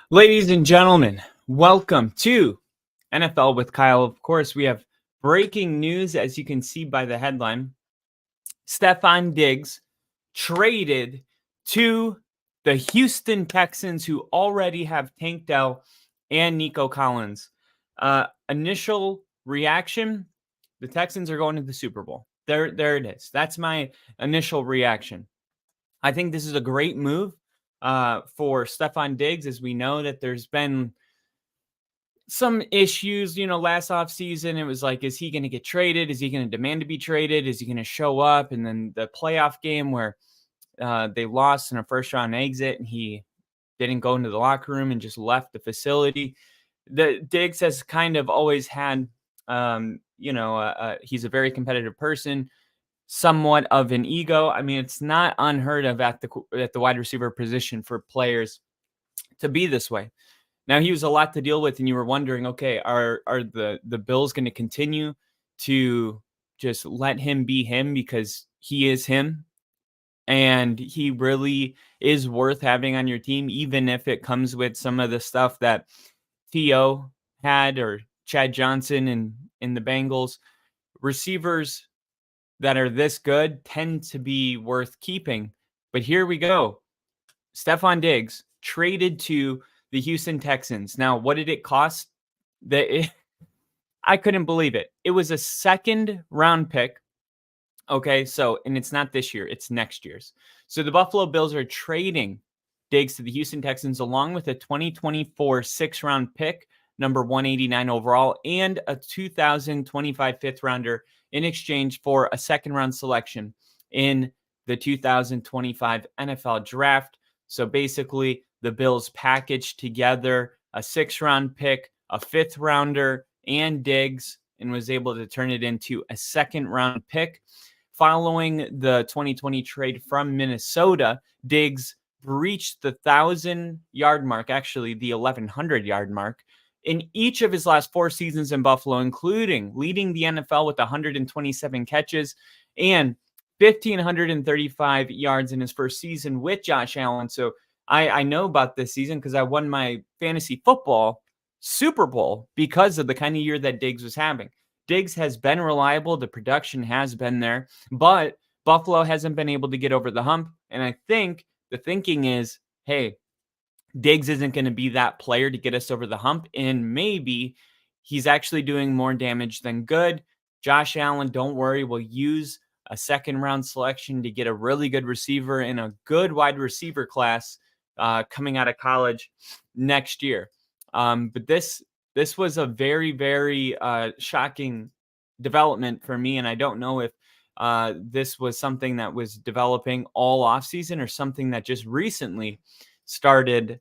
Ladies and gentlemen, welcome to NFL with Kyle. Of course, we have breaking news, as you can see by the headline. Stefon Diggs traded to the Houston Texans, who already have Tank Dell and Nico Collins. Initial reaction, the Texans are going to the Super Bowl. There it is. That's my initial reaction. I think this is a great move for Stefon Diggs, as we know that there's been some issues, last offseason. It was like, is he going to get traded? Is he going to demand to be traded? Is he going to show up? And then the playoff game where they lost in a first round exit and he didn't go into the locker room and just left the facility. The Diggs has kind of always had, he's a very competitive person, somewhat of an ego. I mean, it's not unheard of at the wide receiver position for players to be this way. Now, he was a lot to deal with, and you were wondering, okay, are the Bills going to continue to just let him be him because he is him, and he really is worth having on your team, even if it comes with some of the stuff that T.O. had or Chad Johnson in the Bengals. Receivers that are this good tend to be worth keeping. But here we go. Stefon Diggs traded to the Houston Texans. Now, what did it cost? I couldn't believe it. It was a second round pick. Okay, and it's not this year, it's next year's. So the Buffalo Bills are trading Diggs to the Houston Texans along with a 2024 six-round pick, number 189 overall, and a 2025 fifth rounder in exchange for a second-round selection in the 2025 NFL Draft. So basically, the Bills packaged together a six-round pick, a fifth rounder, and Diggs, and was able to turn it into a second-round pick. Following the 2020 trade from Minnesota, Diggs breached the 1,000-yard mark, actually the 1,100-yard mark, in each of his last four seasons in Buffalo, including leading the NFL with 127 catches and 1,535 yards in his first season with Josh Allen. So I know about this season because I won my fantasy football Super Bowl because of the kind of year that Diggs was having. Diggs has been reliable. The production has been there, but Buffalo hasn't been able to get over the hump. And I think the thinking is, hey, Diggs isn't going to be that player to get us over the hump. And maybe he's actually doing more damage than good. Josh Allen, don't worry, we'll use a second round selection to get a really good receiver in a good wide receiver class coming out of college next year. But this was a very, very shocking development for me. And I don't know if this was something that was developing all offseason or something that just recently started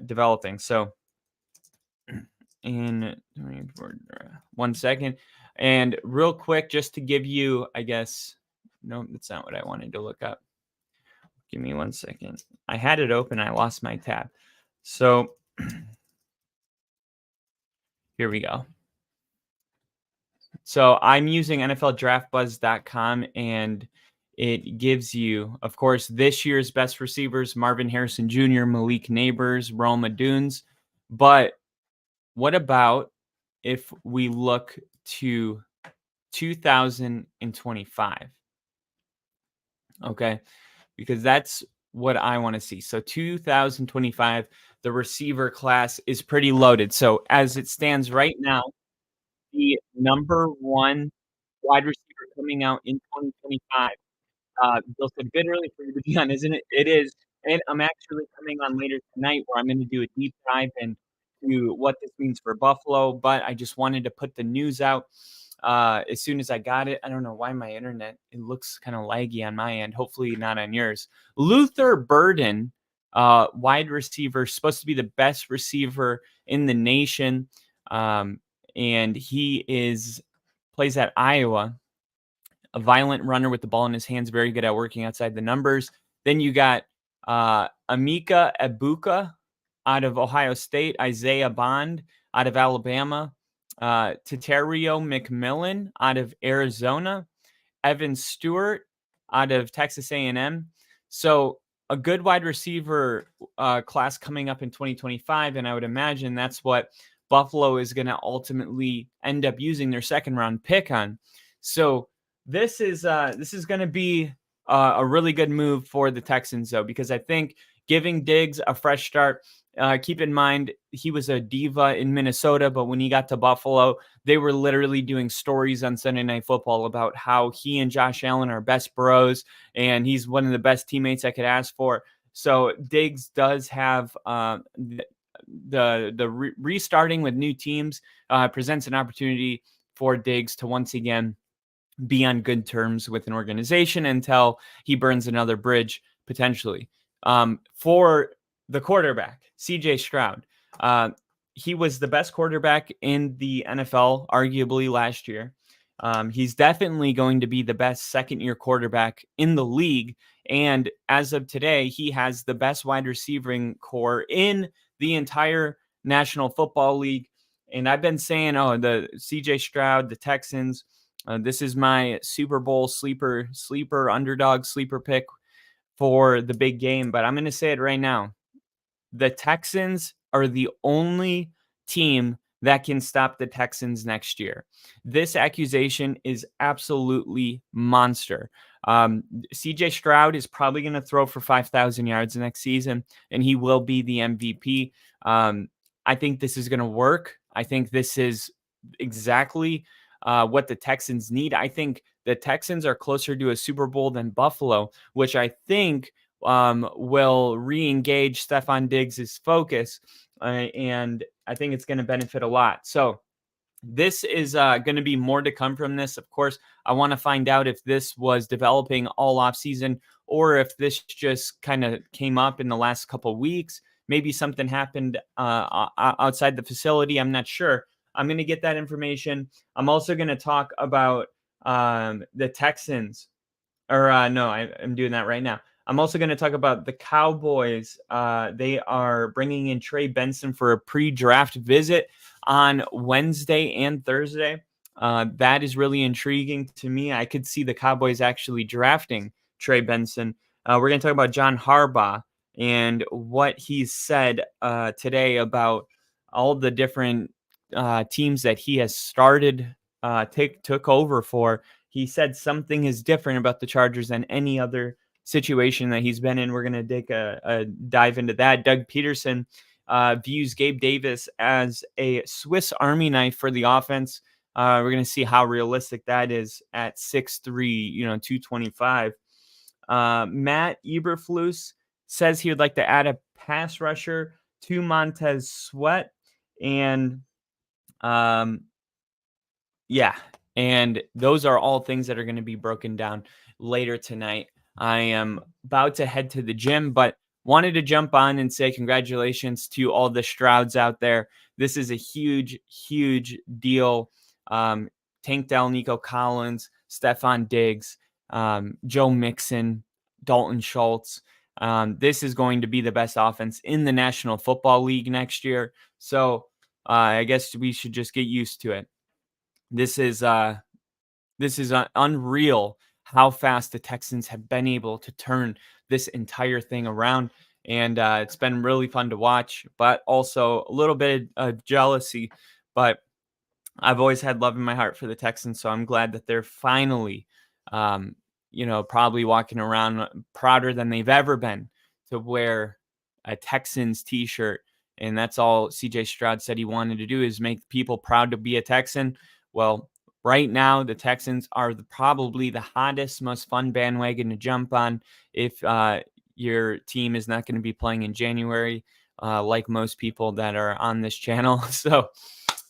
developing. So in 1 second. And real quick, just to give you, I guess, no, that's not what I wanted to look up. Give me 1 second. I had it open. I lost my tab. So here we go. So I'm using NFLDraftBuzz.com, and it gives you, of course, this year's best receivers: Marvin Harrison Jr., Malik Neighbors, Rome Oduns. But what about if we look to 2025? Okay, because that's what I want to see. So 2025, the receiver class is pretty loaded. So as it stands right now, the number one wide receiver coming out in 2025. Bill said, good early for you to be on, isn't it? It is. And I'm actually coming on later tonight where I'm going to do a deep dive into what this means for Buffalo. But I just wanted to put the news out as soon as I got it. I don't know why my internet, it looks kind of laggy on my end. Hopefully not on yours. Luther Burden, wide receiver, supposed to be the best receiver in the nation. And he plays at Iowa. A violent runner with the ball in his hands, very good at working outside the numbers. Then you got Emeka Egbuka out of Ohio State, Isaiah Bond out of Alabama, Tatario McMillan out of Arizona, Evan Stewart out of Texas A&M. So a good wide receiver class coming up in 2025, and I would imagine that's what Buffalo is going to ultimately end up using their second round pick on. So this is going to be a really good move for the Texans, though, because I think giving Diggs a fresh start. Keep in mind, he was a diva in Minnesota, but when he got to Buffalo, they were literally doing stories on Sunday Night Football about how he and Josh Allen are best bros, and he's one of the best teammates I could ask for. So Diggs does have the restarting with new teams presents an opportunity for Diggs to once again be on good terms with an organization until he burns another bridge potentially. For the quarterback, CJ Stroud, he was the best quarterback in the NFL, arguably last year. He's definitely going to be the best second-year quarterback in the league. And as of today, he has the best wide receiving core in the entire National Football League. And I've been saying, the CJ Stroud, the Texans, this is my Super Bowl sleeper underdog sleeper pick for the big game. But I'm going to say it right now. The Texans are the only team that can stop the Texans next year. This accusation is absolutely monster. CJ Stroud is probably going to throw for 5,000 yards next season, and he will be the MVP. I think this is going to work. I think this is exactly what the Texans need. I think the Texans are closer to a Super Bowl than Buffalo, which I think will re-engage Stephon Diggs' focus, and I think it's going to benefit a lot. So this is going to be more to come from this. Of course, I want to find out if this was developing all offseason or if this just kind of came up in the last couple of weeks. Maybe something happened outside the facility. I'm not sure. I'm going to get that information. I'm also going to talk about the Texans. No, I'm doing that right now. I'm also going to talk about the Cowboys. They are bringing in Trey Benson for a pre-draft visit on Wednesday and Thursday. That is really intriguing to me. I could see the Cowboys actually drafting Trey Benson. We're going to talk about John Harbaugh and what he said today about all the different teams that he has started, took over for. He said something is different about the Chargers than any other situation that he's been in. We're going to take a dive into that. Doug Peterson views Gabe Davis as a Swiss Army knife for the offense. We're going to see how realistic that is at 6'3", 225. Matt Eberflus says he would like to add a pass rusher to Montez Sweat. And and those are all things that are going to be broken down later tonight. I am about to head to the gym, but wanted to jump on and say congratulations to all the Strouds out there. This is a huge, huge deal. Tank Dell, Nico Collins, Stephon Diggs, Joe Mixon, Dalton Schultz. This is going to be the best offense in the National Football League next year. So I guess we should just get used to it. This is unreal how fast the Texans have been able to turn this entire thing around. And it's been really fun to watch, but also a little bit of jealousy. But I've always had love in my heart for the Texans, so I'm glad that they're finally, probably walking around prouder than they've ever been to wear a Texans t-shirt. And that's all CJ Stroud said he wanted to do, is make people proud to be a Texan. Well, right now, the Texans are probably the hottest, most fun bandwagon to jump on if your team is not going to be playing in January, like most people that are on this channel. So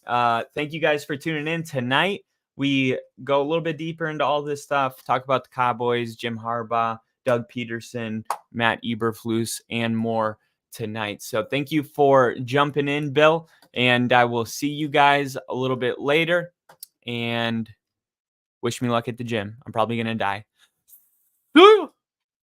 thank you guys for tuning in tonight. We go a little bit deeper into all this stuff, talk about the Cowboys, Jim Harbaugh, Doug Peterson, Matt Eberflus, and more tonight. So thank you for jumping in, Bill, and I will see you guys a little bit later. And wish me luck at the gym. I'm probably going to die.